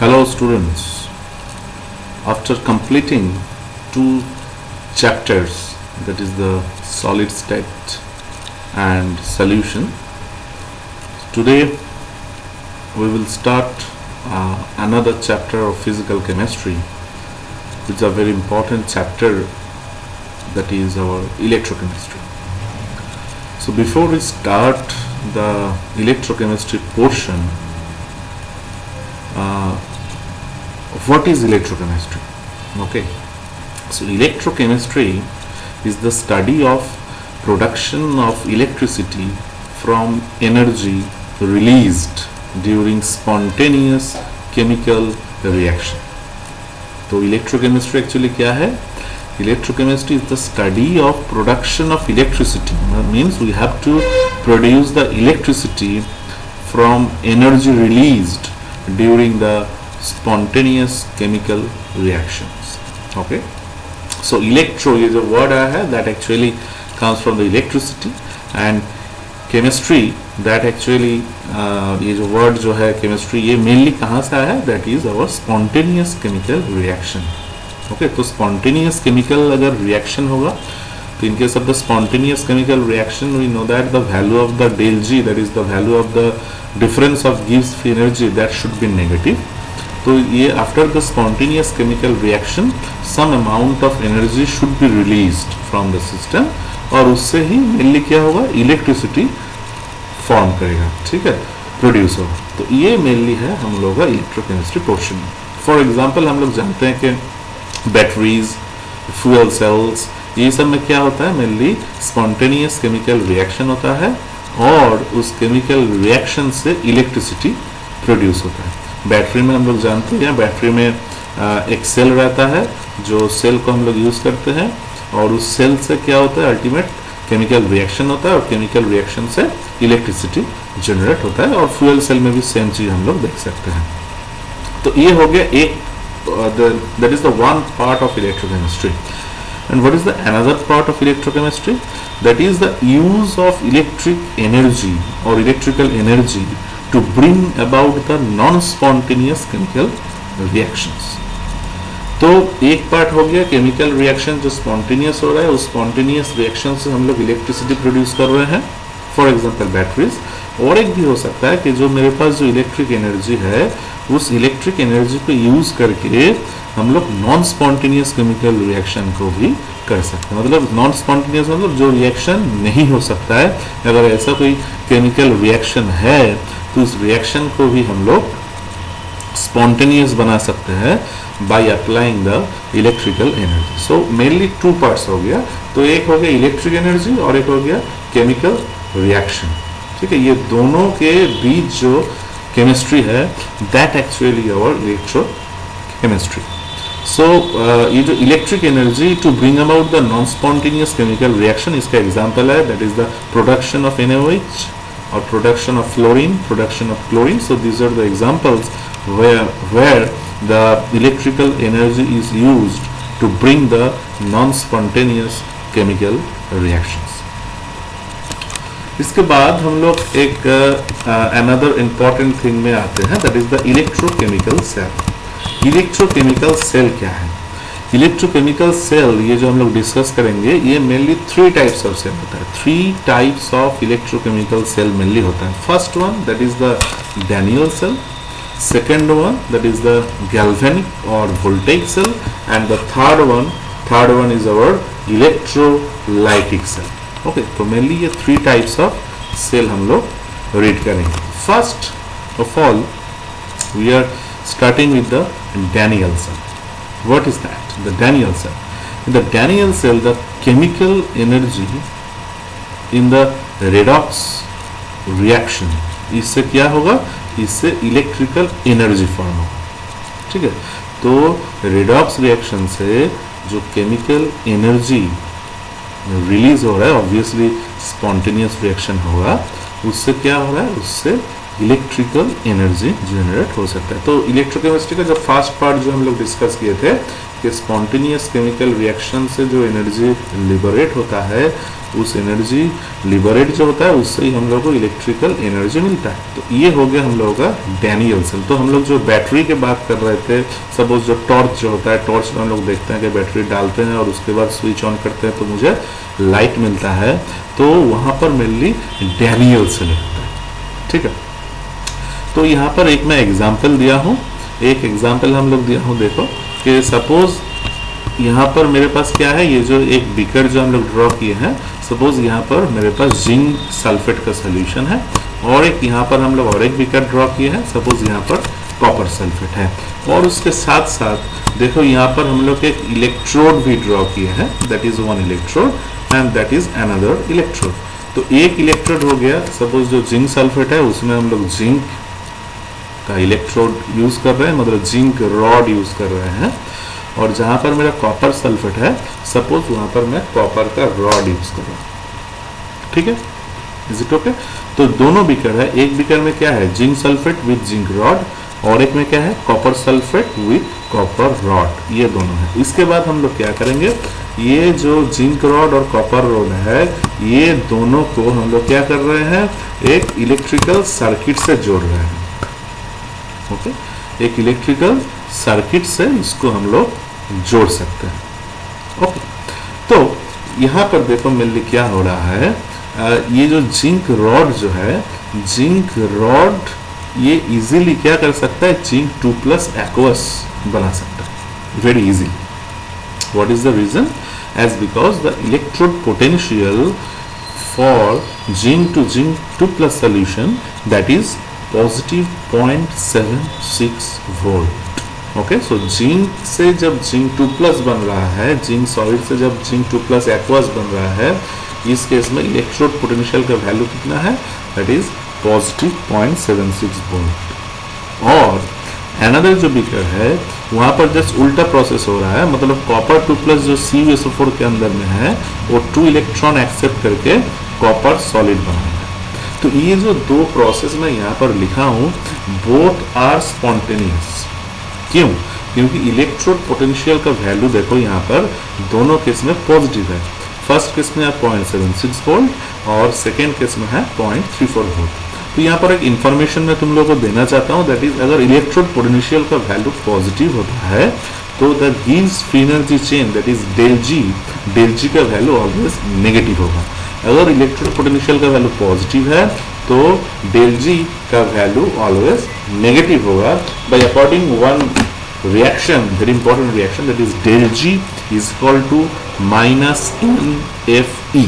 Hello students, after completing two chapters, that is the solid state and solution, today we will start another chapter of physical chemistry, which is a very important chapter, that is our electrochemistry. So before we start the electrochemistry portion, what is electrochemistry? Okay, so electrochemistry is the study of production of electricity from energy released during spontaneous chemical reaction. तो electrochemistry actually क्या है? Electrochemistry is the study of production of electricity. Means we have to produce the electricity from energy released during the spontaneous chemical reactions. Okay, so electro is a word I have that actually comes from the electricity, and chemistry that actually ये जो word जो है chemistry ये mainly कहाँ से आया है? That is our spontaneous chemical reaction. Okay, तो spontaneous chemical अगर reaction होगा तो in case of the spontaneous chemical reaction we know that the value of the del G, that is the value of the difference of Gibbs free energy, that should be negative. तो ये after the spontaneous chemical reaction some amount of energy should be released from the system, और उससे ही mainly क्या होगा? Electricity form करेगा, ठीक है, produce होगा. तो ये mainly है हम लोगों का electrochemistry portion. For example हम लोग जानते हैं कि batteries, fuel cells, ये सब में क्या होता है? मेनली स्पॉन्टेनियस केमिकल रिएक्शन होता है और उस केमिकल रिएक्शन से इलेक्ट्रिसिटी प्रोड्यूस होता है. बैटरी में हम लोग जानते हैं, बैटरी में एक सेल रहता है, जो सेल को हम लोग यूज़ करते हैं, और उस सेल से क्या होता है? अल्टीमेट केमिकल रिएक्शन होता है और केमिकल रिएक्शन से इलेक्ट्रिसिटी जनरेट होता है. और फ्यूल सेल में भी सेम चीज़ हम लोग देख सकते हैं. तो ये हो गया एक, that is the one part of electrochemistry. And what is the another part of electrochemistry? That is the use of electric energy or electrical energy to bring about the non-spontaneous chemical reactions. तो एक part हो गया chemical reaction जो spontaneous हो रहा है, उस spontaneous reaction से हम लोग इलेक्ट्रिसिटी प्रोड्यूस कर रहे हैं, फॉर एग्जांपल बैटरीज. और एक भी हो सकता है कि जो मेरे पास जो इलेक्ट्रिक एनर्जी है उस इलेक्ट्रिक एनर्जी को यूज करके हम लोग नॉन स्पॉन्टेनियस केमिकल रिएक्शन को भी कर सकते हैं. मतलब नॉन स्पॉन्टेनियस मतलब जो रिएक्शन नहीं हो सकता है, अगर ऐसा कोई केमिकल रिएक्शन है तो उस रिएक्शन को भी हम लोग स्पॉन्टेनियस बना सकते हैं bye applying the electrical energy. So mainly two parts हो गया. तो एक हो गया इलेक्ट्रिक एनर्जी और एक हो गया केमिकल रिएक्शन. ठीक है, ये दोनों के बीच जो केमिस्ट्री है that actually our electrochemistry. So ये जो electric energy to bring about the non spontaneous chemical reaction, इसका एग्जांपल है that is the production of NaOH और production of fluorine, production of chlorine. So these are the examples where the electrical energy is used to bring the non-spontaneous chemical reactions. इसके बाद हम लोग एक another important thing में आते हैं, that is the electrochemical cell. Electrochemical cell क्या है? इलेक्ट्रोकेमिकल सेल ये जो हम लोग डिस्कस करेंगे ये mainly three types of cell होता है. Three types of electrochemical cell mainly होता है. First one that is the Daniell cell, second one that is the galvanic or voltaic cell, and the third one is our electrolytic cell. Okay, तो mainly ये three types of cell हम लोग read करेंगे. First of all we are starting with the Daniell cell. What is that? The Daniell cell. In the Daniell cell the chemical energy in the redox reaction, इससे क्या होगा? इससे electrical energy form होगा. ठीक है, तो redox reaction से जो केमिकल एनर्जी रिलीज हो रहा है, ऑब्वियसली स्पॉन्टेनियस रिएक्शन होगा, उससे क्या हो रहा है? उससे इलेक्ट्रिकल एनर्जी जनरेट हो सकता है। तो इलेक्ट्रोकेमिस्ट्री का जो फर्स्ट पार्ट जो हम लोग डिस्कस किए थे कि स्पॉन्टेनियस केमिकल रिएक्शन से जो एनर्जी लिबरेट होता है, उस एनर्जी लिबरेट जो होता है उससे ही हम लोग को इलेक्ट्रिकल एनर्जी मिलता है। तो ये हो गया हम लोगों का डैनियल्सन। तो हम लोग जो बैटरी की बात कर रहे थे, सपोज जो टॉर्च जो होता है, टॉर्च में हम लोग देखते हैं कि बैटरी डालते हैं और उसके बाद स्विच ऑन करते हैं तो मुझे लाइट मिलता है, तो वहाँ पर मेनली डैनियल्सन होता है। ठीक है, तो यहाँ पर एक मैं एग्जाम्पल दिया हूँ, एक एग्जाम्पल हम लोग दिया हूँ। देखो कि सपोज यहाँ पर मेरे पास क्या है, ये जो एक बीकर जो हम लोग ड्रॉ किए हैं, सपोज यहाँ पर मेरे पास जिंक सल्फेट का सोल्यूशन है, और एक यहाँ पर हम लोग और एक बीकर ड्रॉ किए हैं, सपोज यहाँ पर कॉपर सल्फेट है, और उसके साथ साथ देखो यहाँ पर हम लोग एक इलेक्ट्रोड भी ड्रॉ किए हैं, that is one electrode and that is another electrode. तो एक इलेक्ट्रोड हो गया, सपोज जो जिंक सल्फेट है उसमें हम लोग जिंक का इलेक्ट्रोड यूज कर रहे हैं, मतलब जिंक रॉड यूज कर रहे हैं, और जहां पर मेरा कॉपर सल्फेट है सपोज वहां पर मैं कॉपर का रॉड यूज कर रहा हूं। ठीक है, इज इट ओके? तो दोनों बीकर है, एक बीकर में क्या है zinc sulphate with zinc rod, और एक में क्या है copper sulphate with copper rod, ये दोनों है। इसके बाद हम लोग क्या करेंगे, ये जो जिंक रॉड और कॉपर रॉड है, ये दोनों को हम लोग क्या कर रहे हैं, एक इलेक्ट्रिकल सर्किट से जोड़ रहे हैं। ओके, एक इलेक्ट्रिकल सर्किट से इसको हम लोग जोड़ सकते हैं। ओके, तो यहाँ पर देखो मेनली क्या हो रहा है, ये जो जिंक रॉड जो है, जिंक रॉड ये इजीली क्या कर सकता है, जिंक 2+ एक्वस बना सकता है very easily. What is the reason? As because the electrode potential for zinc to zinc 2+ solution that is positive 0.76 volt. Okay, so zinc से जब जिंक 2+ बन रहा है, जिंक सॉलिड से जब जिंक 2+ एक्वस बन रहा है, इस केस में इलेक्ट्रोड पोटेंशियल का वैल्यू कितना है, दैट इज पॉजिटिव 0.76 वोल्ट। और अनदर जो बीकर है वहां पर जस्ट उल्टा प्रोसेस हो रहा है, मतलब कॉपर 2+ जो CuSO4 के अंदर में है वो 2 इलेक्ट्रॉन एक्सेप्ट करके कॉपर सॉलिड बना है। तो ये जो दो प्रोसेस मैं यहाँ पर लिखा हूँ, बोथ आर स्पॉन्टेनियस। क्यों? क्योंकि इलेक्ट्रोड पोटेंशियल का वैल्यू देखो यहाँ पर दोनों केस में पॉजिटिव है। फर्स्ट केस में है 0.76 वोल्ट और सेकेंड केस में है 0.34 वोल्ट। तो यहाँ पर एक इंफॉर्मेशन मैं तुम लोगों को देना चाहता हूँ, दैट इज अगर इलेक्ट्रोड पोटेंशियल का वैल्यू पॉजिटिव होता है तो that gives free energy change that is del G का वैल्यू ऑलवेज नेगेटिव होगा। अगर इलेक्ट्रोड पोटेंशियल का वैल्यू पॉजिटिव है तो डेल जी का वैल्यू ऑलवेज नेगेटिव होगा, by according one reaction, very important reaction, that is del G is equal to -NFE।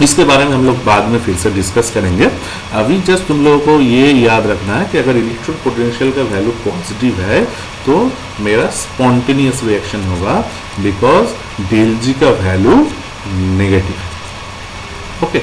इसके बारे में हम लोग बाद में फिर से डिस्कस करेंगे। अभी जस्ट तुम लोगों को ये याद रखना है कि अगर इलेक्ट्रोड पोटेंशियल का वैल्यू पॉजिटिव है तो मेरा स्पॉन्टेनियस रिएक्शन होगा, बिकॉज डेल जी का वैल्यू नेगेटिव है। ओके,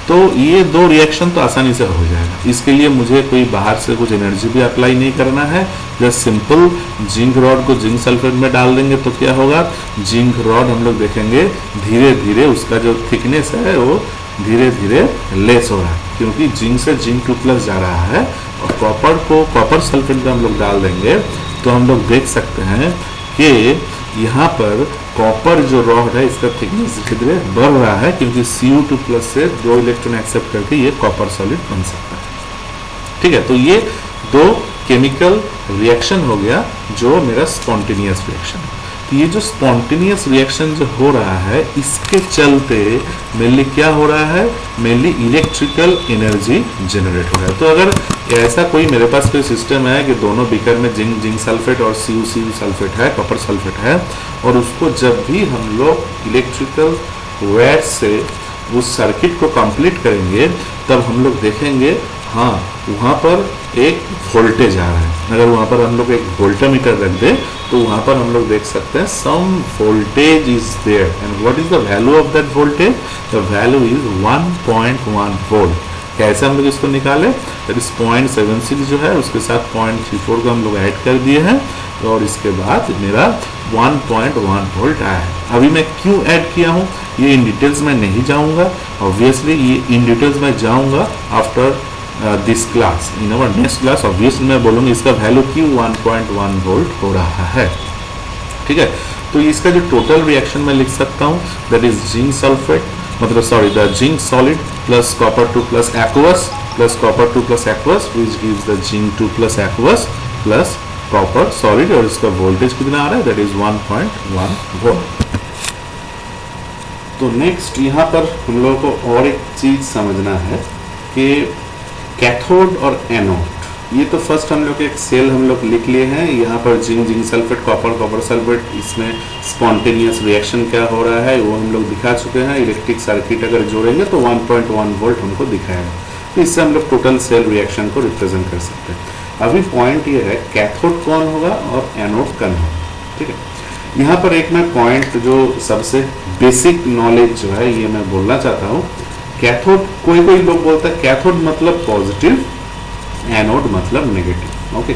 तो ये दो रिएक्शन तो आसानी से हो जाएगा। इसके लिए मुझे कोई बाहर से कुछ एनर्जी भी अप्लाई नहीं करना है, जस्ट सिंपल जिंक रॉड को जिंक सल्फेट में डाल देंगे तो क्या होगा, जिंक रॉड हम लोग देखेंगे धीरे धीरे उसका जो थिकनेस है वो धीरे धीरे लेस हो रहा है, क्योंकि जिंक से जिंक 2+ जा रहा है। और कॉपर को कॉपर सल्फेट में हम लोग डाल देंगे तो हम लोग देख सकते हैं कि यहाँ पर कॉपर जो रॉड है इसका थिकनेस धीरे धीरे बढ़ रहा है, क्योंकि Cu2+ से 2 इलेक्ट्रॉन एक्सेप्ट करके ये कॉपर सॉलिड बन सकता है। ठीक है, तो ये दो केमिकल रिएक्शन हो गया जो मेरा स्पॉन्टेनियस रिएक्शन है। तो ये जो स्पॉन्टेनियस रिएक्शन जो हो रहा है इसके चलते मेनली क्या हो रहा है, मेनली इलेक्ट्रिकल एनर्जी जनरेट हो रहा है। तो अगर ऐसा कोई मेरे पास कोई सिस्टम है कि दोनों बीकर में जिंक सल्फेट और Cu सल्फेट है, कॉपर सल्फेट है, और उसको जब भी हम लोग इलेक्ट्रिकल वायर से उस सर्किट को कंप्लीट करेंगे तब हम लोग देखेंगे हाँ वहाँ पर एक वोल्टेज आ रहा है। अगर वहाँ पर हम लोग एक वोल्टामीटर रख दें तो वहाँ पर हम लोग देख सकते हैं some voltage is there, and what is the value of that voltage, the value is 1.1 volt. कैसे हम लोग इसको निकाले, दैट इज 0.76 जो है उसके साथ 0.34 को हम लोग ऐड कर दिए हैं, और इसके बाद मेरा 1.1 वोल्ट आया है। अभी मैं क्यों ऐड किया हूँ ये इन डिटेल्स में नहीं जाऊँगा, ऑब्वियसली ये इन डिटेल्स में जाऊँगा after this class in our next class obviously मैं बोलूँगा इसका वैल्यू क्यों 1.1 वोल्ट हो रहा है, ठीक है। तो इसका जो टोटल रिएक्शन मैं लिख सकता हूँ दैट इज जिंक सल्फेट, मतलब sorry the zinc solid plus copper 2 plus aqueous plus copper 2 plus aqueous which gives the zinc 2 plus aqueous plus copper solid, और इसका वोल्टेज कितना आ रहा है दैट इज 1.1 वोल्ट। तो नेक्स्ट यहाँ पर हम लोगों को और एक चीज समझना है कि कैथोड और एनोड, ये तो फर्स्ट हम लोग एक सेल हम लोग लिख लिए हैं, यहाँ पर जिंक सल्फेट कॉपर सल्फेट, इसमें स्पॉन्टेनियस रिएक्शन क्या हो रहा है वो हम लोग दिखा चुके हैं। इलेक्ट्रिक सर्किट अगर जोड़ेंगे तो 1.1 वोल्ट हमको दिखाएगा, तो इससे हम लोग टोटल सेल रिएक्शन को रिप्रेजेंट कर सकते हैं। अभी पॉइंट ये है कैथोड कौन होगा और एनोड कौन होगा, ठीक है। यहाँ पर एक मैं पॉइंट जो सबसे बेसिक नॉलेज जो है ये मैं बोलना चाहता हूँ। कैथोड, कोई लोग बोलता है कैथोड मतलब पॉजिटिव, एनोड मतलब नेगेटिव, ओके,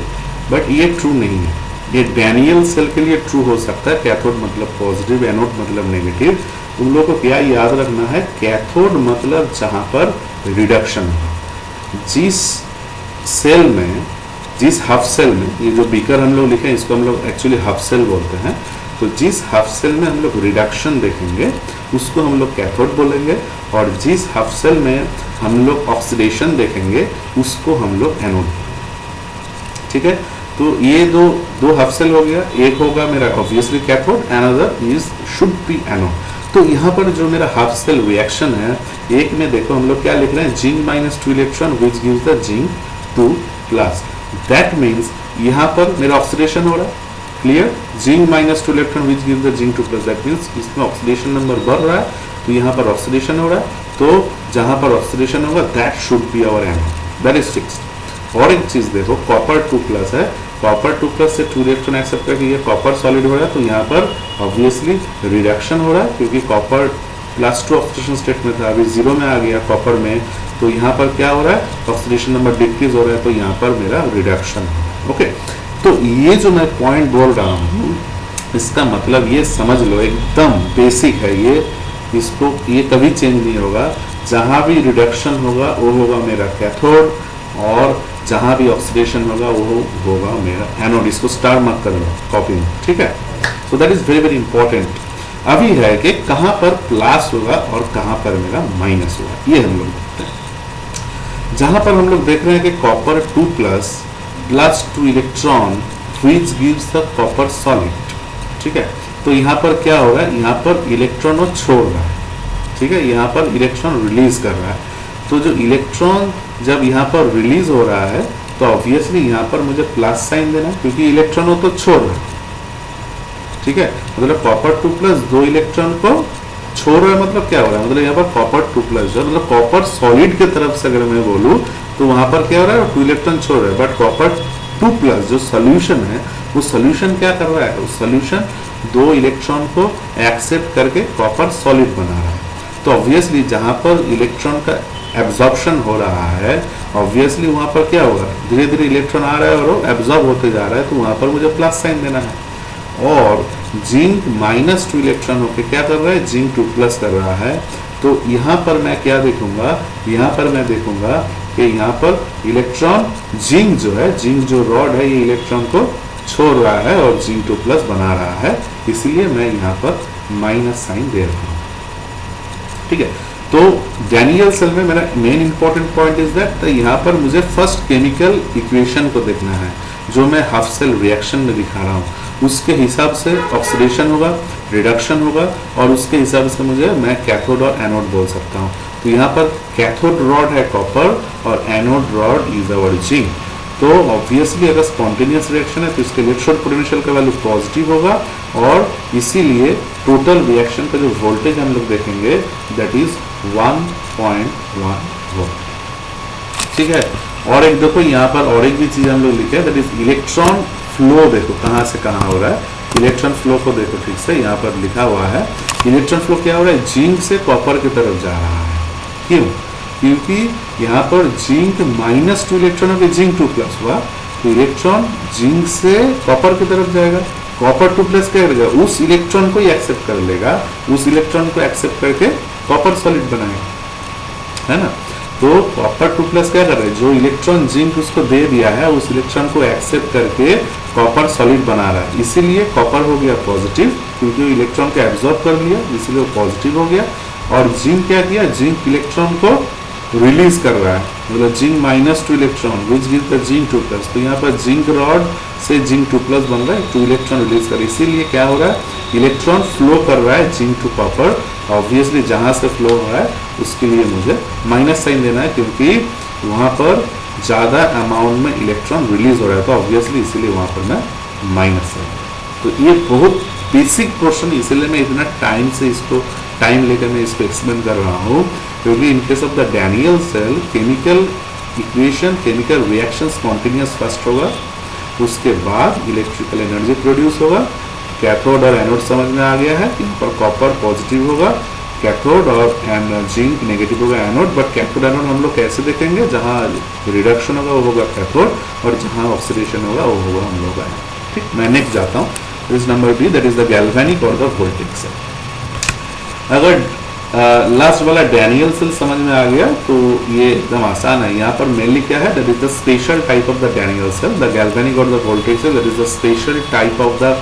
बट ये ट्रू नहीं है। ये डैनियल सेल के लिए ट्रू हो सकता है, कैथोड मतलब पॉजिटिव, एनोड मतलब नेगेटिव। तुम लोग को क्या याद रखना है, कैथोड मतलब जहां पर रिडक्शन हो, जिस सेल में, जिस हाफ सेल में, ये जो बीकर हम लोग लिखे इसको हम लोग एक्चुअली हाफ सेल बोलते हैं, तो जिस हाफ सेल में हम लोग रिडक्शन देखेंगे उसको हम लोग कैथोड बोलेंगे, और जिस हाफ सेल में हम लोग ऑक्सीडेशन देखेंगे उसको हम लोग एनोड, ठीक है। तो ये दो हाफ सेल हो गया, एक होगा मेरा obviously cathode, another is should be anode. तो यहाँ पर जो मेरा हाफ सेल रिएक्शन है, एक में देखो हम लोग क्या लिख रहे हैं, zinc -2 electron which gives the zinc 2 plus, that means यहाँ पर मेरा ऑक्सीडेशन हो रहा है, clear, zinc -2 electron which gives the zinc 2 plus, that means इसमें ऑक्सीडेशन नंबर बढ़ रहा है, तो यहाँ पर ऑक्सीडेशन हो रहा है, तो जहां पर ऑक्सीडेशन होगा that should be our anode, that is fixed. और एक चीज देखो, कॉपर 2 प्लस है, कॉपर 2 प्लस से 2 इलेक्ट्रॉन एक्सेप्ट करके ये कॉपर सॉलिड हो रहा है, तो यहाँ पर ऑब्वियसली रिडक्शन हो रहा है, क्योंकि कॉपर +2 ऑक्सीडेशन स्टेट में था, अभी 0 में आ गया कॉपर में, तो यहाँ पर क्या हो रहा है, ऑक्सीडेशन नंबर डिक्रीज हो रहा है, तो यहाँ पर मेरा रिडक्शन है, ओके। तो ये जो मैं पॉइंट बोल रहा हूँ इसका मतलब ये समझ लो, एकदम बेसिक है ये, इसको ये कभी चेंज नहीं होगा। जहां भी रिडक्शन होगा वो होगा मेरा कैथोड, और जहां भी ऑक्सीडेशन होगा वो होगा मेरा एनोड। इसको स्टार मार्क कर लो कॉपी में, ठीक है। So that is very very important. अभी है कि कहां पर प्लस होगा और कहां पर मेरा माइनस होगा, ये हम लोग देखते हैं। जहां पर हम लोग देख रहे हैं कि copper 2 plus +2 electron which gives the copper solid, ठीक है। तो यहाँ पर क्या हो रहा है, यहाँ पर इलेक्ट्रॉन वो छोड़ रहा है, ठीक है, यहाँ पर इलेक्ट्रॉन रिलीज कर रहा है। तो जो इलेक्ट्रॉन जब यहाँ पर रिलीज हो रहा है तो ऑब्वियसली यहाँ पर मुझे प्लस साइन देना है, क्योंकि इलेक्ट्रॉन वो तो छोड़ रहा है, ठीक है। मतलब कॉपर 2 प्लस 2 इलेक्ट्रॉन को छोड़ रहा है, मतलब क्या हो रहा है, मतलब यहाँ पर कॉपर 2 प्लस जो मतलब कॉपर सॉलिड की तरफ से अगर मैं बोलूँ तो वहां पर क्या हो रहा है, 2 इलेक्ट्रॉन छोड़ रहा है, बट कॉपर 2 प्लस जो सोल्यूशन है वो सोल्यूशन क्या कर रहा है, उस सोल्यूशन 2 इलेक्ट्रॉन को एक्सेप्ट करके कॉपर सॉलिड बना रहा है। तो ऑब्वियसली जहां पर इलेक्ट्रॉन का एब्जॉर्प्शन हो रहा है, ऑब्वियसली वहां पर क्या होगा, धीरे धीरे इलेक्ट्रॉन आ रहा है और वो एब्जॉर्ब होते जा रहा है, तो वहां पर मुझे प्लस साइन देना है। और जिंक -2 इलेक्ट्रॉन होकर क्या कर रहा है, जिंक 2 प्लस कर रहा है, तो यहाँ पर मैं क्या देखूंगा, यहाँ पर मैं देखूंगा कि यहाँ पर इलेक्ट्रॉन जिंक जो है, जिंक जो रॉड है ये इलेक्ट्रॉन को छोड़ रहा है और जिंक 2 प्लस बना रहा है, इसलिए मैं यहाँ पर माइनस साइन दे रहा हूँ, ठीक है। तो डैनियल सेल में मेरा main important point is that यहाँ पर मुझे फर्स्ट केमिकल इक्वेशन को देखना है, जो मैं हाफ सेल रिएक्शन में दिखा रहा हूँ, उसके हिसाब से ऑक्सीडेशन होगा, रिडक्शन होगा, और उसके हिसाब से मैं कैथोड और एनोड बोल सकता हूँ। तो यहाँ पर कैथोड रॉड है कॉपर और anode rod is our zinc. तो ऑब्वियसली अगर स्पॉन्टेनियस रिएक्शन है तो इसके इलेक्ट्रोड पोटेंशियल का वैल्यू पॉजिटिव होगा, और इसीलिए टोटल रिएक्शन का जो वोल्टेज हम लोग देखेंगे दैट इज 1.1 वोल्ट, ठीक है। और एक देखो यहाँ पर और एक भी चीज हम लोग लिखे दैट इज इलेक्ट्रॉन फ्लो, देखो कहाँ से कहाँ हो रहा है, इलेक्ट्रॉन फ्लो को देखो ठीक से, यहाँ पर लिखा हुआ है इलेक्ट्रॉन फ्लो क्या हो रहा है, जिंक से कॉपर की तरफ जा रहा है। क्यों, क्योंकि यहाँ पर जिंक -2 इलेक्ट्रॉन होकर जिंक 2 प्लस हुआ, तो इलेक्ट्रॉन जिंक से कॉपर की तरफ जाएगा, कॉपर 2 प्लस क्या करेगा, उस इलेक्ट्रॉन को ही एक्सेप्ट कर लेगा, उस इलेक्ट्रॉन को एक्सेप्ट करके कॉपर सॉलिड बनाएगा, है ना। तो कॉपर 2 प्लस क्या कर रहा है, जो इलेक्ट्रॉन जिंक उसको दे दिया है उस इलेक्ट्रॉन को एक्सेप्ट करके कॉपर सॉलिड बना रहा है, इसीलिए कॉपर हो गया पॉजिटिव, क्योंकि इलेक्ट्रॉन को एब्जॉर्ब कर लिया इसलिए वो पॉजिटिव हो गया। और जिंक क्या किया, जिंक इलेक्ट्रॉन को रिलीज कर रहा है, मतलब zinc -2 electron which give the zinc 2 plus. तो यहाँ पर जिंक रॉड से जिंक 2 प्लस बन रहा है, 2 इलेक्ट्रॉन रिलीज कर, इसीलिए क्या हो रहा है, इलेक्ट्रॉन फ्लो कर रहा है जिंक टू कॉपर। ऑब्वियसली जहाँ से फ्लो हो रहा है उसके लिए मुझे माइनस साइन देना है, क्योंकि वहाँ पर ज़्यादा अमाउंट में इलेक्ट्रॉन रिलीज हो रहा है, तो ऑब्वियसली इसीलिए वहाँ पर मैं माइनस साइन। तो ये बहुत बेसिक पोर्शन, इसलिए मैं इतना टाइम लेकर मैं इसको एक्सप्लेन कर रहा हूँ, क्योंकि in case of the Daniell cell chemical equation, chemical reaction spontaneous first होगा, उसके बाद इलेक्ट्रिकल एनर्जी प्रोड्यूस होगा। कैथोड और एनोड समझ में आ गया है, यहाँ पर कॉपर पॉजिटिव होगा कैथोड और जिंक नेगेटिव होगा एनोड। बट कैथोड एनोड हम लोग कैसे देखेंगे, जहाँ रिडक्शन होगा वो होगा कैथोड और जहाँ ऑक्सीडेशन होगा वो होगा हम लोग एनोड। ठीक, मैं नेक्स्ट जाता हूँ, this number B, that is the galvanic और द वोल्टेज सेल। अगर लास्ट वाला डैनियल सेल समझ में आ गया तो ये एकदम आसान है। यहाँ पर मेनली क्या है, that is the special type of the Daniell cell, the galvanic और the voltage cell, that is the special type of the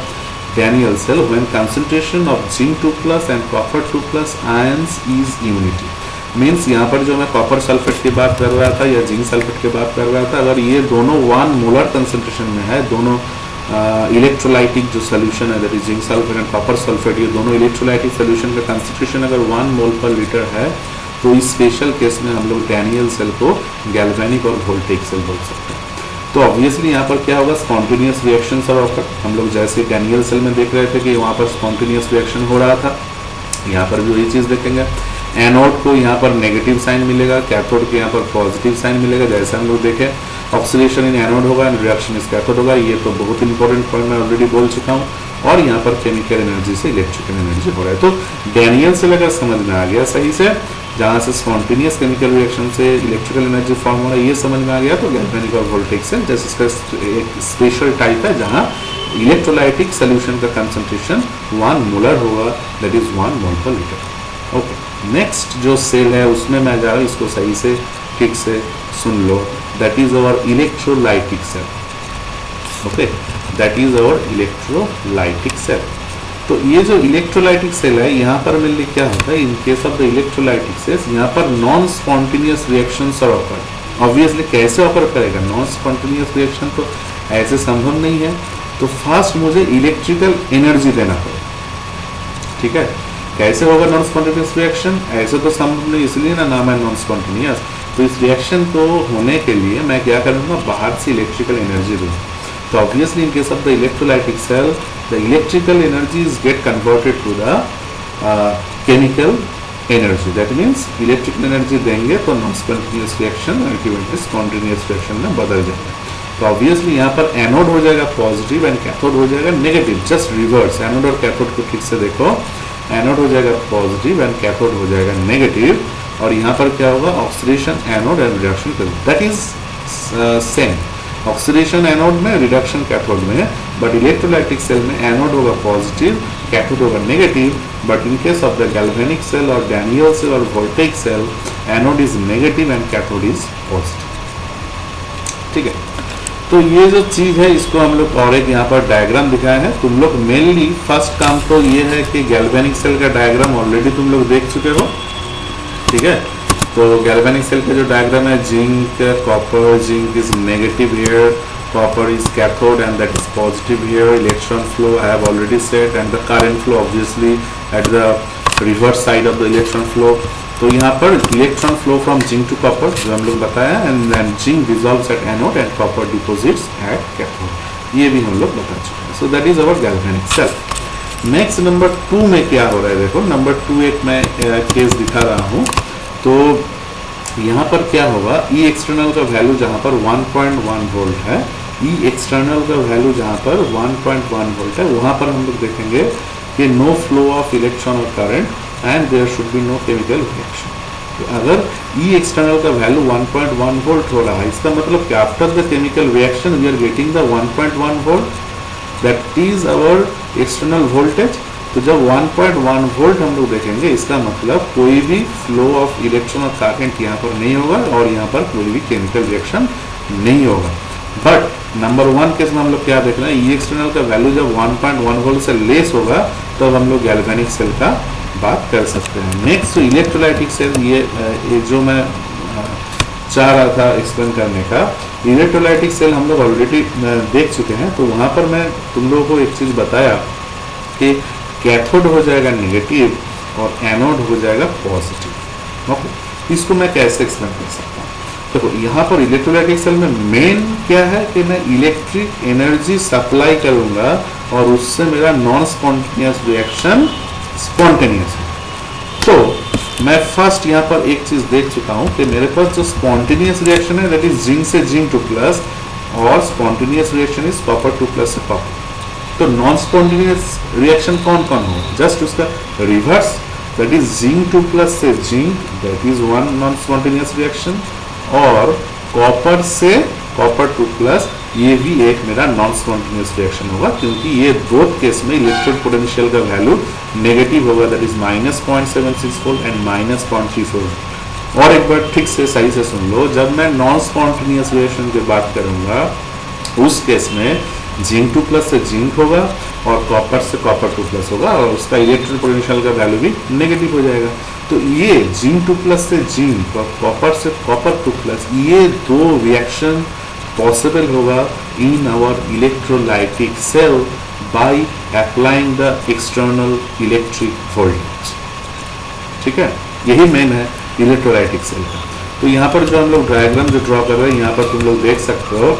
Daniell cell when concentration of zinc 2 plus and copper 2 plus ions is unity। Means यहाँ पर जो मैं copper sulphate की बात कर रहा था या जिंक सल्फेट की बात कर रहा था, अगर ये दोनों 1 मोलर कंसंट्रेशन में है, दोनों इलेक्ट्रोलाइटिक जो सोल्यूशन है that is zinc sulphate and copper sulphate, ये दोनों इलेक्ट्रोलाइटिक सोल्यूशन का कंसंट्रेशन अगर 1 मोल पर लीटर है, तो इस स्पेशल केस में हम लोग डैनियल सेल को गैल्वेनिक और वोल्टेइक सेल बोल सकते हैं। तो ऑब्वियसली यहाँ पर क्या होगा, स्पॉन्टेनियस रिएक्शन सब होगा। हम लोग जैसे डैनियल सेल में देख रहे थे कि वहाँ पर स्पॉन्टेनियस रिएक्शन हो रहा था, यहाँ पर भी वही चीज़ देखेंगे। एनोड को यहाँ पर नेगेटिव साइन मिलेगा, कैथोड के यहाँ पर पॉजिटिव साइन मिलेगा, जैसे हम लोग देखें ऑक्सीडेशन इन एनोड होगा एंड रिडक्शन इस कैथोड होगा। ये तो बहुत इंपॉर्टेंट पॉइंट मैं ऑलरेडी बोल चुका हूँ। और यहाँ पर केमिकल एनर्जी से इलेक्ट्रिकल एनर्जी हो रहा है। तो डैनियल सेल अगर समझ में आ गया सही से, जहाँ से स्पॉन्टेनियस केमिकल रिएक्शन से इलेक्ट्रिकल एनर्जी फॉर्म हो रहा है, ये समझ में आ गया, तो गैल्वेनिक और वोल्टेइक सेल जैसे इसका एक स्पेशल टाइप है जहाँ इलेक्ट्रोलाइटिक सोल्यूशन का कंसंट्रेशन 1 मोलर होगा, दैट इज 1 मोल पर लीटर। ओके, नेक्स्ट जो सेल है उसमें मैं जा रहा हूँ, इसको सही से ठीक से सुन लो, that is our electrolytic cell. Okay, that is our electrolytic cell. तो ये जो इलेक्ट्रोलाइटिक सेल है, यहाँ पर मिलने क्या होता है, in case of the electrolytic cells, यहाँ पर नॉन स्पॉन्टेनियस रिएक्शंस और ऑकर। ऑब्वियसली कैसे ऑकर करेगा, नॉन स्पॉन्टेनियस रिएक्शन तो ऐसे संभव नहीं है, तो फर्स्ट मुझे इलेक्ट्रिकल एनर्जी देना पड़ेगा। ठीक है, कैसे होगा नॉन स्पॉन्टेनियस रिएक्शन, ऐसे तो संभव नहीं, इसलिए ना नाम है नॉन स्पॉन्टेनियस। तो इस रिएक्शन को होने के लिए मैं क्या करूँगा, बाहर से इलेक्ट्रिकल एनर्जी दूँगा। तो obviously in case of the electrolytic cell, the electrical energies get converted to the chemical energy. That means electrical energy देंगे तो non spontaneous reaction ultimately spontaneous reaction में बदल जाएगा। तो obviously यहाँ पर एनोड हो जाएगा पॉजिटिव एंड कैथोड हो जाएगा नेगेटिव, जस्ट रिवर्स। एनोड और कैथोड को ठीक से देखो, एनोड हो जाएगा पॉजिटिव एंड कैथोड हो जाएगा नेगेटिव। और यहाँ पर क्या होगा, oxidation anode and reduction, that is same. Oxidation anode में, रिडक्शन कैथोड में, बट इलेक्ट्रोलाइटिक सेल में एनोड होगा पॉजिटिव, कैथोड होगा negative. But in case of the galvanic cell और डैनियल सेल और voltaic cell, anode is negative and cathode is positive. ठीक है, तो ये जो चीज़ है इसको हम लोग और एक यहाँ पर डायग्राम दिखाया है। तुम लोग मेनली फर्स्ट काम तो ये है कि गैल्वेनिक सेल का डायग्राम ऑलरेडी तुम लोग देख चुके हो। ठीक है, तो गैल्वेनिक सेल का जो डायग्राम है, zinc copper, zinc is negative here, copper is cathode and that is positive here. Electron flow I have already set and the current flow obviously at the reverse side of the electron flow. तो यहाँ पर electron flow from zinc to copper जो हम लोग बताया, and then zinc dissolves at anode and copper deposits at cathode, ये भी हम लोग बता चुके हैं। So that is our galvanic cell. Next number 2 में क्या हो रहा है, देखो नंबर 2 एक मैं केस दिखा रहा हूँ। तो यहाँ पर क्या होगा, ई एक्सटर्नल का वैल्यू जहाँ पर 1.1 वोल्ट है, ई एक्सटर्नल का वैल्यू जहाँ पर 1.1 वोल्ट है, वहाँ पर हम लोग देखेंगे कि नो फ्लो ऑफ इलेक्ट्रॉन और current and there should be no chemical reaction. तो अगर ई एक्सटर्नल का वैल्यू 1.1 वोल्ट हो रहा है, इसका मतलब कि after the chemical reaction we are getting the 1.1 volt, that is our external voltage. तो जब 1.1 वोल्ट हम लोग देखेंगे, इसका मतलब कोई भी फ्लो ऑफ इलेक्ट्रॉन और करंट यहाँ पर नहीं होगा और यहाँ पर कोई भी केमिकल रिएक्शन नहीं होगा। बट नंबर 1 केस में हम लोग क्या देख रहे हैं, ई एक्सटर्नल का वैल्यू जब 1.1 वोल्ट से लेस होगा तब हम लोग गैल्वेनिक सेल का बात कर सकते हैं। नेक्स्ट इलेक्ट्रोलाइटिक सेल, ये जो मैं चाह रहा था एक्सप्लेन करने का, इलेक्ट्रोलाइटिक सेल हम लोग ऑलरेडी देख चुके हैं। तो वहाँ पर मैं तुम लोगों को एक चीज़ बताया कि कैथोड हो जाएगा नेगेटिव और एनोड हो जाएगा पॉजिटिव। ओके, इसको मैं कैसे एक्सप्लेन कर सकता हूँ? देखो यहाँ पर इलेक्ट्रोलाइटिक सेल में मेन क्या है कि मैं इलेक्ट्रिक एनर्जी सप्लाई करूँगा और उससे मेरा नॉन स्पॉन्टेनियस रिएक्शन स्पॉन्टेनियस है। तो मैं फर्स्ट यहाँ पर एक चीज देख चुका हूँ कि मेरे पास जो स्पॉन्टेनियस रिएक्शन है दैट इज जिंक से जिंक 2 प्लस और spontaneous reaction is copper 2 plus से कॉपर। तो नॉन स्पॉन्टेनियस रिएक्शन कौन कौन होगा? जस्ट उसका reverse, that is zinc 2 plus से zinc, that is one non spontaneous reaction, और कॉपर से कॉपर 2 प्लस, ये भी एक मेरा नॉन स्पॉन्टेनियस रिएक्शन होगा क्योंकि ये बोथ केस में इलेक्ट्रिक पोटेंशियल का वैल्यू नेगेटिव होगा, दैट इज -0.76 वोल्ट एंड -0.34। और एक बार ठीक से सही से सुन लो, जब मैं नॉन स्पॉन्टेनियस रिएक्शन की बात करूंगा उस केस में जिंक 2 प्लस से जिंक होगा और कॉपर से कॉपर 2 प्लस होगा और उसका इलेक्ट्रिक पोटेंशियल का वैल्यू भी नेगेटिव हो जाएगा। तो ये जिंक 2 प्लस से जिंक और कॉपर से कॉपर 2 प्लस, ये दो रिएक्शन पॉसिबल होगा in our electrolytic cell by applying the external electric voltage. ठीक है, यही मेन है इलेक्ट्रोलाइटिक सेल का। तो यहाँ पर जो हम लोग डायग्राम जो ड्रॉ कर रहे हैं, यहाँ पर तुम लोग देख सकते हो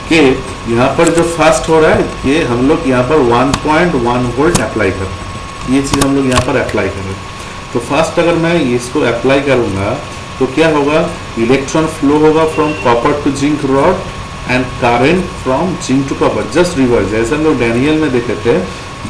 कि यहाँ पर जो फर्स्ट हो रहा है, ये हम लोग यहाँ पर 1.1 वोल्ट अप्लाई कर रहे हैं, ये चीज़ हम लोग यहाँ पर अप्लाई कर रहे हैं। तो फर्स्ट अगर मैं इसको अप्लाई करूँगा तो क्या होगा, इलेक्ट्रॉन फ्लो होगा from copper to zinc rod and current from zinc to copper, just reverse, जैसे हम लोग डैनियल में देखे थे,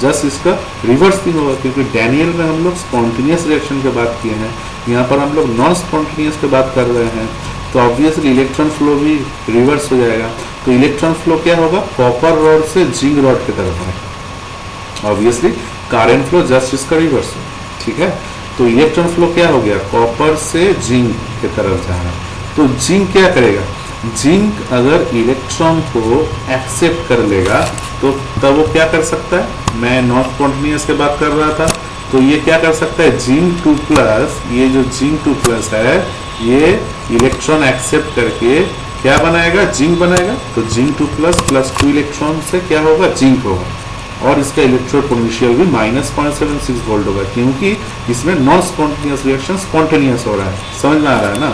जस्ट इसका रिवर्स भी होगा क्योंकि डैनियल में हम लोग स्पॉन्टेनियस रिएक्शन की बात किए हैं, यहाँ पर हम लोग नॉन स्पॉन्टेनियस की बात कर रहे हैं। तो ऑब्वियसली इलेक्ट्रॉन फ्लो भी रिवर्स हो जाएगा। तो इलेक्ट्रॉन फ्लो क्या होगा, कॉपर रॉड से जिंक रॉड की तरफ आएगा। ऑब्वियसली करंट फ्लो जस्ट इसका रिवर्स हो, ठीक है। तो इलेक्ट्रॉन फ्लो क्या हो गया, कॉपर से जिंक की तरफ जा रहा है। तो जिंक क्या करेगा, जिंक अगर इलेक्ट्रॉन को एक्सेप्ट कर लेगा तो तब वो क्या कर सकता है, मैं नॉन स्पॉन्टेनियस की बात कर रहा था, तो ये क्या कर सकता है, जिंक 2 प्लस, ये जो जिंक 2 प्लस है ये इलेक्ट्रॉन एक्सेप्ट करके क्या बनाएगा, जिंक बनाएगा। तो जिंक 2 प्लस प्लस 2 इलेक्ट्रॉन से क्या होगा, जिंक होगा और इसका इलेक्ट्रिक पोटेंशियल भी -0.76 वोल्ट होगा क्योंकि इसमें नॉन स्पॉन्टेनियस रिएक्शन स्पॉन्टेनियस हो रहा है। समझ में आ रहा है ना?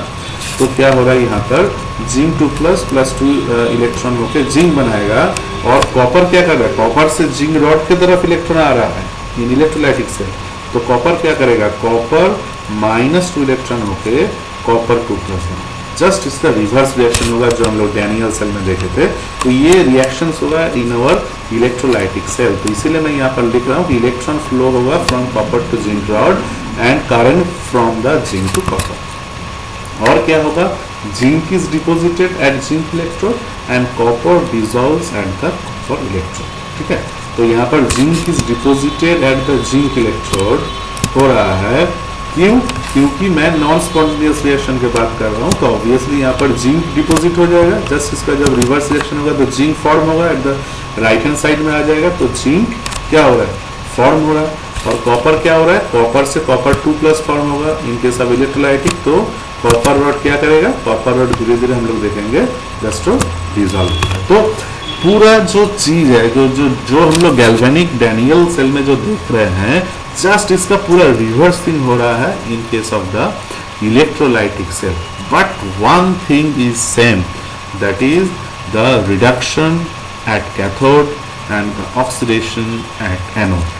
तो क्या हो रहा है, यहाँ पर जिंक 2 प्लस प्लस 2 इलेक्ट्रॉन होकर जिंक बनाएगा और कॉपर क्या कर रहा है, कॉपर से जिंक रॉड की तरफ इलेक्ट्रॉन आ रहा है इन इलेक्ट्रोलाइटिक सेल। तो कॉपर क्या करेगा, कॉपर -2 इलेक्ट्रॉन होके कॉपर 2 प्लस है, जस्ट इसका रिवर्स रिएक्शन होगा जो हम लोग डैनियल सेल में देखे थे। तो ये रिएक्शंस होगा इन अवर इलेक्ट्रोलाइटिक सेल। तो इसीलिए मैं यहाँ पर लिख रहा हूँ कि इलेक्ट्रॉन फ्लो होगा from copper to zinc rod and current from the zinc to copper. और क्या होगा, zinc is deposited at zinc electrode and copper dissolves at the copper electrode. ठीक है, तो यहाँ पर zinc is deposited at the zinc electrode हो रहा है, क्यों, क्योंकि मैं नॉन स्पॉन्टेनियस रिएक्शन की बात कर रहा हूँ। तो ऑब्वियसली यहाँ पर जिंक डिपोजिट हो जाएगा, जस्ट इसका जब रिवर्स रिएक्शन होगा तो जिंक फॉर्म होगा at the right hand side में आ जाएगा। तो जिंक क्या हो रहा है, फॉर्म हो रहा है। और कॉपर क्या हो रहा है, कॉपर से कॉपर 2 प्लस फॉर्म होगा इन केस ऑफ इलेक्ट्रोलाइटिक। तो कॉपर रॉड क्या करेगा, कॉपर रॉड धीरे धीरे हम लोग देखेंगे जस्ट डिजॉल्व। तो पूरा जो चीज है जो हम लोग गैल्वेनिक डैनियल सेल में जो देख रहे हैं, जस्ट इसका पूरा रिवर्स थिंग हो रहा है in case of the electrolytic cell. But one thing is same, that is the reduction at cathode and the oxidation at anode.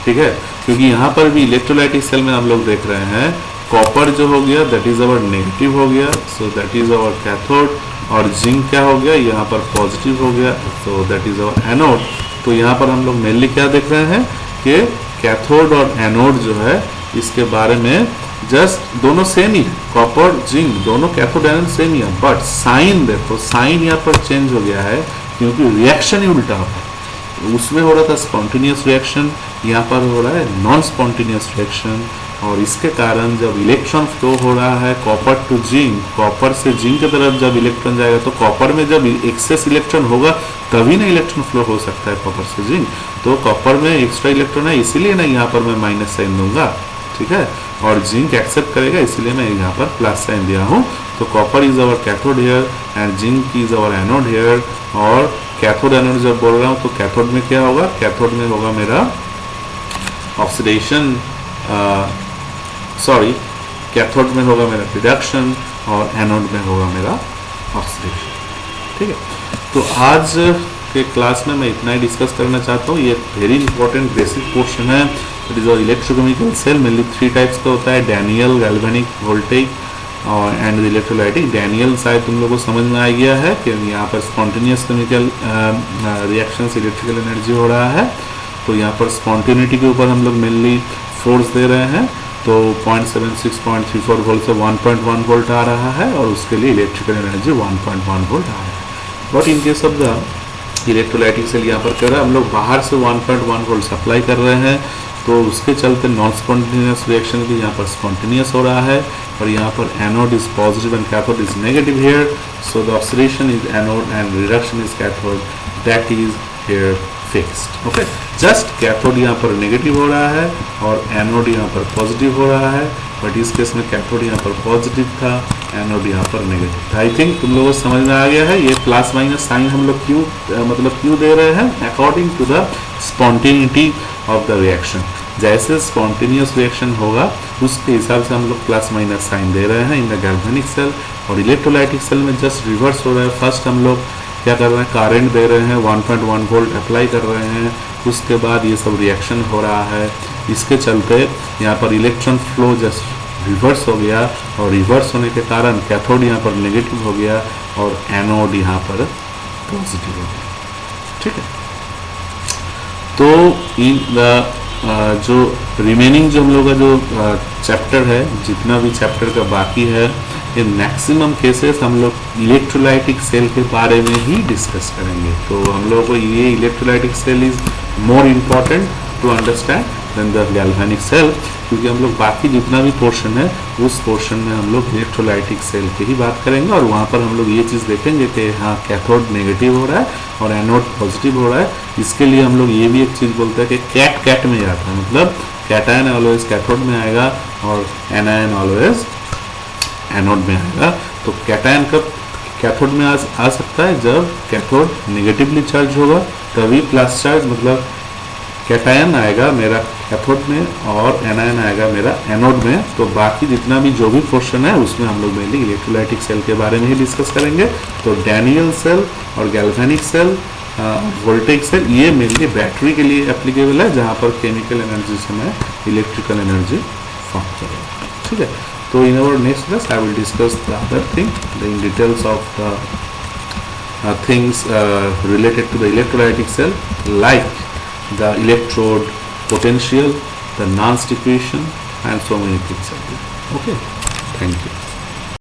ठीक है, क्योंकि यहाँ पर भी इलेक्ट्रोलाइटिक सेल में हम लोग देख रहे हैं कॉपर जो हो गया दैट इज अवर नेगेटिव हो गया, so that is our cathode, और जिंक क्या हो गया, यहाँ पर पॉजिटिव हो गया, so that is our anode. तो यहाँ पर हम लोग मेनली क्या देख रहे हैं कि कैथोड और एनोड जो है इसके बारे में जस्ट दोनों सेम ही है, कॉपर जिंक दोनों कैथोड एनोड सेम ही है, बट साइन देखो, साइन यहाँ पर चेंज हो गया है क्योंकि रिएक्शन ही उल्टा होता है। उसमें हो रहा था स्पॉन्टेनियस रिएक्शन, यहाँ पर हो रहा है नॉन स्पॉन्टेनियस रिएक्शन। और इसके कारण जब इलेक्ट्रॉन फ्लो हो रहा है कॉपर टू जिंक, कॉपर से जिंक की तरफ जब इलेक्ट्रॉन जाएगा तो कॉपर में जब एक्सेस इलेक्ट्रॉन होगा तभी ना इलेक्ट्रॉन फ्लो हो सकता है कॉपर से जिंक। तो कॉपर में एक्स्ट्रा इलेक्ट्रॉन है, इसीलिए ना यहाँ पर मैं माइनस साइन दूंगा, ठीक है। और जिंक एक्सेप्ट करेगा, इसीलिए मैं यहाँ पर प्लस साइन दिया हूँ। तो copper is our cathode here and zinc is our anode here. और कैथोड एनोड जब बोल रहा हूँ तो कैथोड में क्या होगा, कैथोड में होगा मेरा ऑक्सीडेशन, सॉरी कैथोड में होगा मेरा रिडक्शन और एनोड में होगा मेरा ऑक्सीडेशन, ठीक है। तो आज के क्लास में मैं इतना ही डिस्कस करना चाहता हूँ। ये वेरी इंपॉर्टेंट बेसिक पोर्शन है। It is electrochemical cell mainly 3 types का होता है, डैनियल, गैल्वेनिक, वोल्टेइक और एंड इलेक्ट्रोलाइटिक। डैनियल शायद तुम लोगों को समझ में आ गया है कि यहाँ पर स्पॉन्टेनियस केमिकल रिएक्शन से इलेक्ट्रिकल एनर्जी हो रहा है। तो यहाँ पर स्पॉन्टेनिटी के ऊपर हम लोग मेनली फोर्स दे रहे हैं। तो 0.76, 0.34 वोल्ट से 1.1 वोल्ट आ रहा है और उसके लिए इलेक्ट्रिकल एनर्जी 1.1 वोल्ट आ रहा है। But in case of the electrolytic cell यहाँ पर कर रहा है हम लोग बाहर से 1.1 वोल्ट सप्लाई कर रहे हैं, तो उसके चलते नॉन स्पॉन्टेनियस रिएक्शन भी यहाँ पर स्पॉन्टेनियस हो रहा है। और यहाँ पर anode is positive and cathode is negative here, so the oxidation is anode and reduction is cathode, that is here fixed. Okay, just cathode यहाँ पर नेगेटिव हो रहा है और एनोड यहाँ पर पॉजिटिव हो रहा है। बट इस केस में कैथोड यहाँ पर पॉजिटिव था, एनोड यहाँ पर नेगेटिव था। आई थिंक तुम लोगों को समझ में आ गया है ये प्लस माइनस साइन हम लोग क्यों दे रहे हैं, according to the spontaneity of the reaction. जैसे स्पॉन्टेनियस रिएक्शन होगा उसके हिसाब से हम लोग प्लस माइनस साइन दे रहे हैं इन द गैल्वेनिक सेल। और इलेक्ट्रोलाइटिक सेल में जस्ट रिवर्स हो रहा है। फर्स्ट हम लोग क्या कर रहे हैं, करंट दे रहे हैं, 1.1 वोल्ट अप्लाई कर रहे हैं, उसके बाद ये सब रिएक्शन हो रहा है। इसके चलते यहाँ पर इलेक्ट्रॉन फ्लो जस्ट रिवर्स हो गया और रिवर्स होने के कारण कैथोड यहाँ पर नेगेटिव हो गया और एनोड यहाँ पर पॉजिटिव हो गया, ठीक है। तो इन जो रिमेनिंग जो हम लोग का जो चैप्टर है, जितना भी चैप्टर का बाकी है, ये मैक्सिमम केसेस हम लोग इलेक्ट्रोलाइटिक सेल के बारे में ही डिस्कस करेंगे। तो हम लोगों को ये electrolytic cell is more important to understand than the galvanic cell, क्योंकि हम लोग बाकी जितना भी पोर्शन है उस पोर्शन में हम लोग इलेक्ट्रोलाइटिक सेल की ही बात करेंगे। और वहाँ पर हम लोग ये चीज़ देखेंगे कि हाँ कैथोड नेगेटिव हो रहा है और एनोड पॉजिटिव हो रहा है। इसके लिए हम लोग ये भी एक चीज़ बोलते हैं कि कैट में जाता है, मतलब कैटायन ऑलवेज कैथोड में आएगा और एनायन ऑलवेज एनोड में आएगा। तो कैटायन कब कैथोड में आ सकता है, जब कैथोड नेगेटिवली चार्ज होगा तभी प्लस चार्ज, मतलब कैटायन आएगा मेरा कैथोड में और एनायन आएगा मेरा एनोड में। तो बाकी जितना भी जो भी पोर्शन है उसमें हम लोग मेनली इलेक्ट्रोलाइटिक सेल के बारे में ही डिस्कस करेंगे। तो डैनियल सेल और गैल्वेनिक सेल, वोल्टेइक सेल, ये मेनली बैटरी के लिए एप्लीकेबल है, जहाँ पर केमिकल एनर्जी से मैं इलेक्ट्रिकल एनर्जी फॉर्म करूँगा, ठीक है। तो in our next class I will discuss the other thing, the in details of the things related to the electrolytic cell, like the electrode potential, the Nernst equation, and so many things. Okay, thank you.